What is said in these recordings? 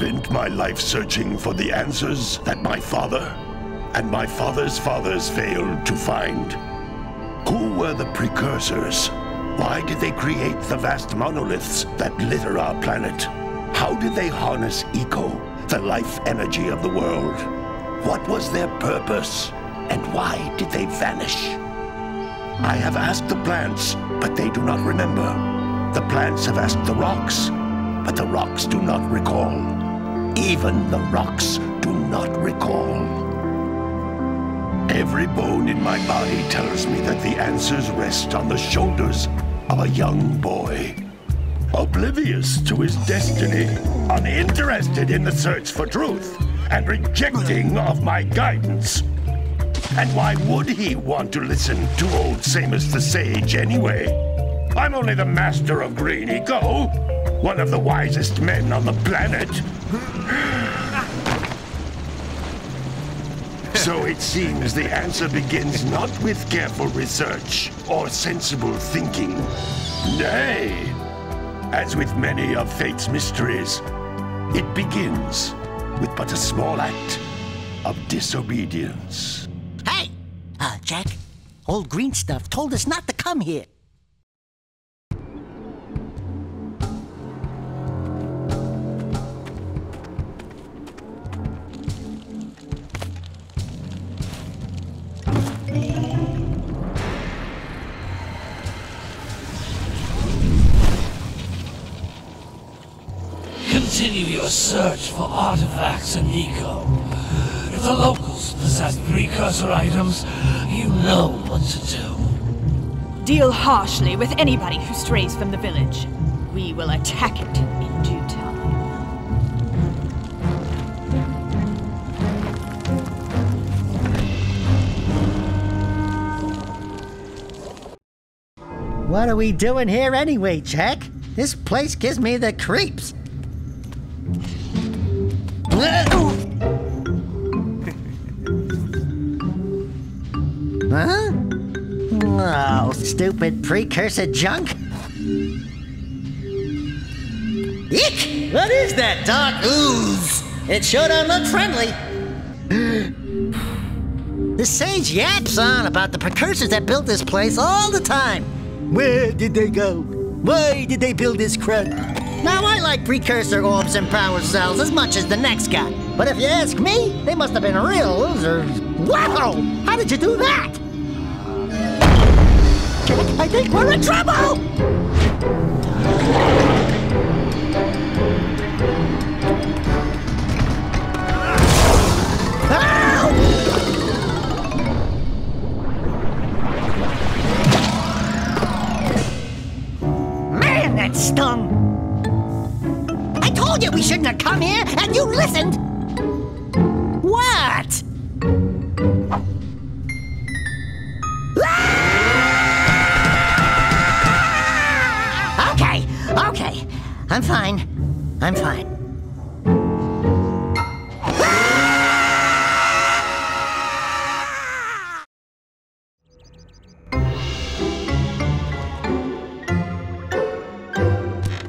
spent my life searching for the answers that my father and my father's fathers failed to find. Who were the Precursors? Why did they create the vast monoliths that litter our planet? How did they harness eco, the life energy of the world? What was their purpose? And why did they vanish? I have asked the plants, but they do not remember. The plants have asked the rocks, but the rocks do not recall. Even the rocks do not recall. Every bone in my body tells me that the answers rest on the shoulders of a young boy. Oblivious to his destiny, uninterested in the search for truth, and rejecting of my guidance. And why would he want to listen to old Samus the Sage anyway? I'm only the master of green eco, one of the wisest men on the planet. So it seems the answer begins not with careful research or sensible thinking. Nay, as with many of fate's mysteries, it begins with but a small act of disobedience. Hey! Jak, old green stuff told us not to come here. Continue your search for artifacts and eco. If the locals possess precursor items, you know what to do. Deal harshly with anybody who strays from the village. We will attack it in due time. What are we doing here anyway, Jak? This place gives me the creeps. Huh? Oh, stupid precursor junk. Eek! What is that dark ooze? It sure don't look friendly. The sage yaps on about the precursors that built this place all the time. Where did they go? Why did they build this crud? Now, I like precursor orbs and power cells as much as the next guy. But if you ask me, they must have been real losers. Wow! How did you do that? I think we're in trouble! Man, that stung! I told you we shouldn't have come here, and you listened! What? Okay. I'm fine.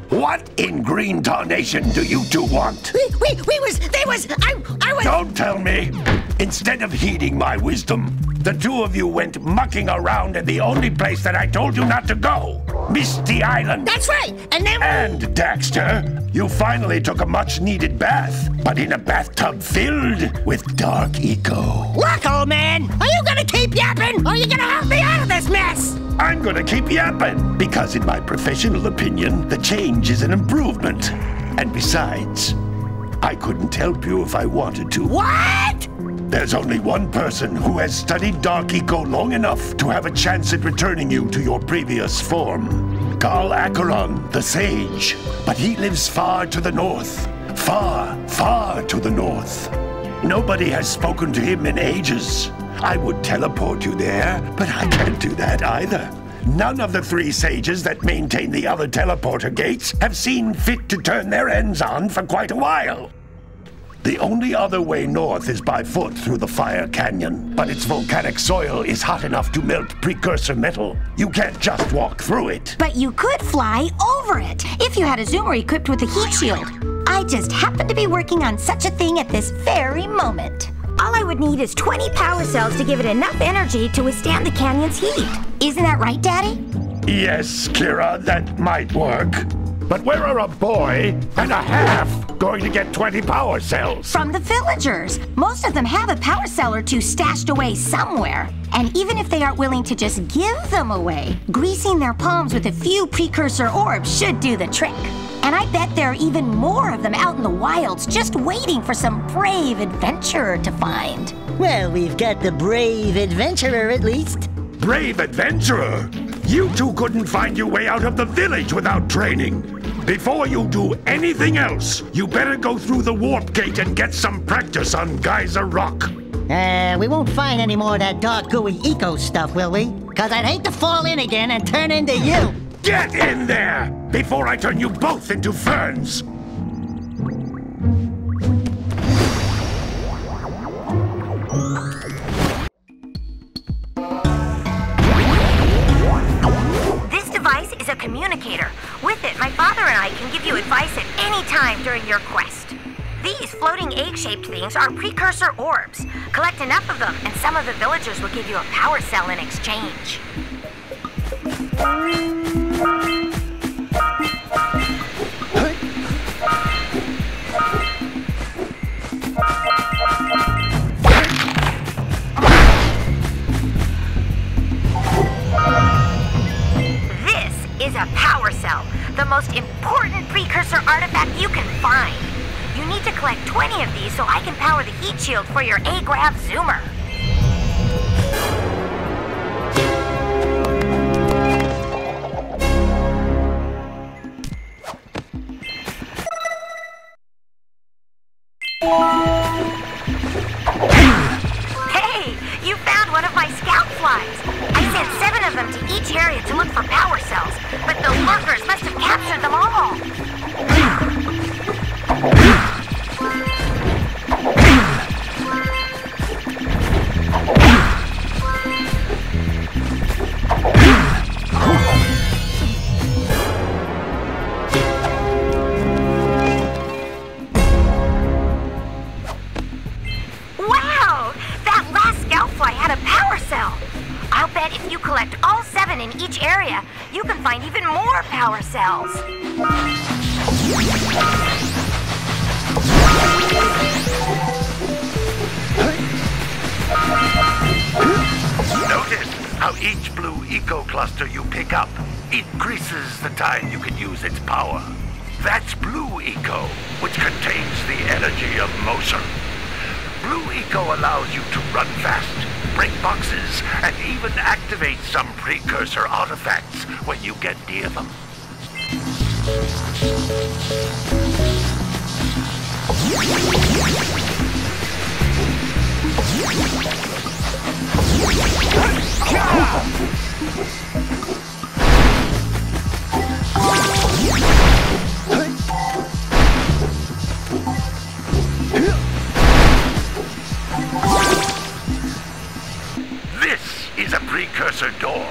What in green tarnation do you two want? I was... Don't tell me! Instead of heeding my wisdom, the two of you went mucking around in the only place that I told you not to go! Misty Island! That's right! And then... And, Daxter, you finally took a much-needed bath, but in a bathtub filled with dark eco. Look, old man! Are you gonna keep yapping, or are you gonna help me out of this mess? I'm gonna keep yapping, because in my professional opinion, the change is an improvement. And besides, I couldn't help you if I wanted to. What? There's only one person who has studied dark eco long enough to have a chance at returning you to your previous form. Carl Acheron, the Sage. But he lives far to the north. Far, far to the north. Nobody has spoken to him in ages. I would teleport you there, but I can't do that either. None of the three sages that maintain the other teleporter gates have seen fit to turn their ends on for quite a while. The only other way north is by foot through the Fire Canyon, but its volcanic soil is hot enough to melt precursor metal. You can't just walk through it. But you could fly over it, if you had a zoomer equipped with a heat shield. I I just happen to be working on such a thing at this very moment. All I would need is 20 power cells to give it enough energy to withstand the canyon's heat. Isn't that right, Daddy? Yes, Kira, that might work. But where are a boy and a half going to get 20 power cells? From the villagers. Most of them have a power cell or two stashed away somewhere. And even if they aren't willing to just give them away, greasing their palms with a few precursor orbs should do the trick. And I bet there are even more of them out in the wilds just waiting for some brave adventurer to find. Well, we've got the brave adventurer at least. Brave adventurer? You two couldn't find your way out of the village without training. Before you do anything else, you better go through the warp gate and get some practice on Geyser Rock. We won't find any more of that dark gooey eco stuff, will we? 'Cause I'd hate to fall in again and turn into you. Get in there before I turn you both into ferns. This device is a communicator. With it, my father and I can give you advice at any time during your quest. These floating egg-shaped things are precursor orbs. Collect enough of them, and some of the villagers will give you a power cell in exchange. This is a power cell, the most important precursor artifact you can find. You need to collect 20 of these so I can power the heat shield for your A-Grav zoomer. Hey, you found one of my scout flies. I sent 7 of them to each area to look for power cells, but the lurkers must have captured them all. Wow! That last scout fly had a power cell. I'll bet if you collect all 7 in each area, you can find even more power cells. Notice how each blue eco cluster you pick up increases the time you can use its power. That's blue eco, which contains the energy of motion. Blue eco allows you to run fast, break boxes, and even activate some precursor artifacts when you get near them. This is a precursor door.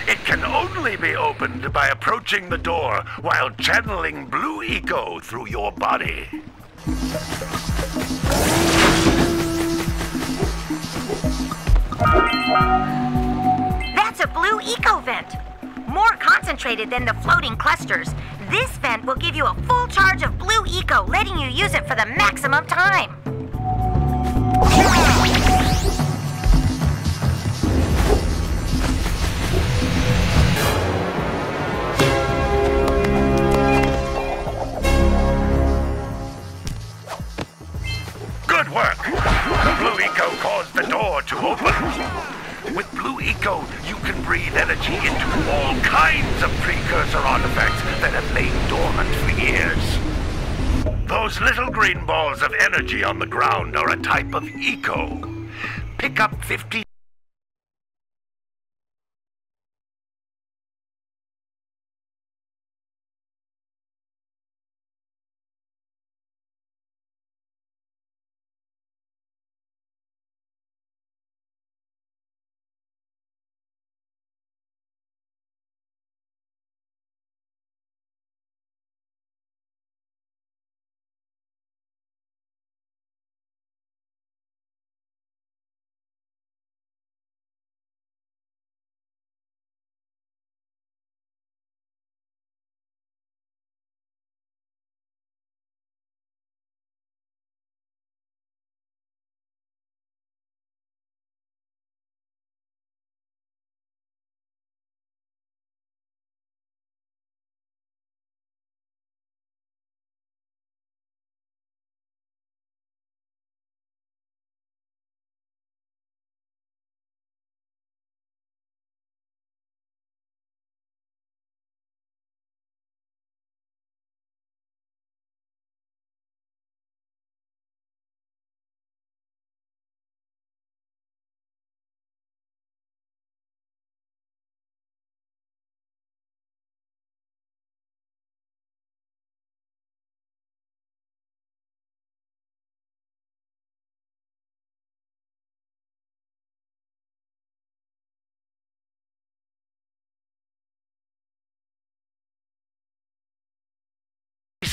It can only be opened by approaching the door while channeling blue eco through your body. That's a blue eco vent. More concentrated than the floating clusters. This vent will give you a full charge of blue eco, letting you use it for the maximum time. Good work! The blue eco caused the door to open. With blue eco, you can breathe energy into all kinds of precursor artifacts that have lain dormant for years. Those little green balls of energy on the ground are a type of eco. Pick up 50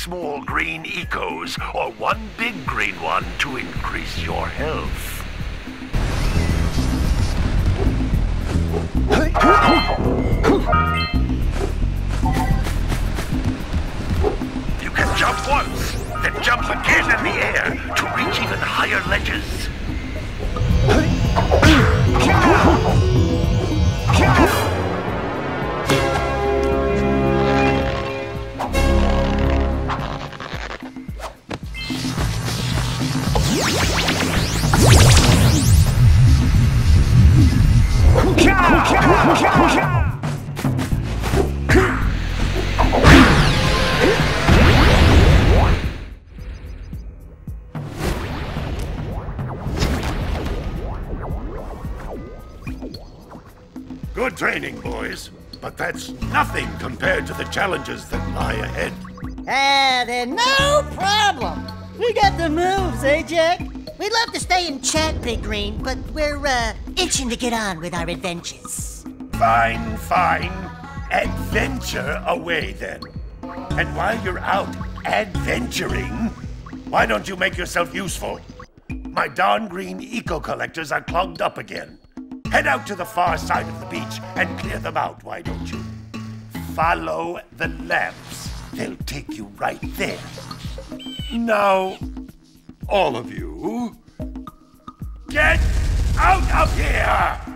small green ecos or one big green one to increase your health. You can jump once, then jump again in the air to reach even higher ledges. Good training, boys, but that's nothing compared to the challenges that lie ahead. Then no problem. We got the moves, eh, Jack? We'd love to stay and chat, Big Green, but we're, itching to get on with our adventures. Fine, fine. Adventure away, then. And while you're out adventuring, why don't you make yourself useful? My darn green eco-collectors are clogged up again. Head out to the far side of the beach and clear them out, why don't you? Follow the lamps. They'll take you right there. Now, all of you, get out of here!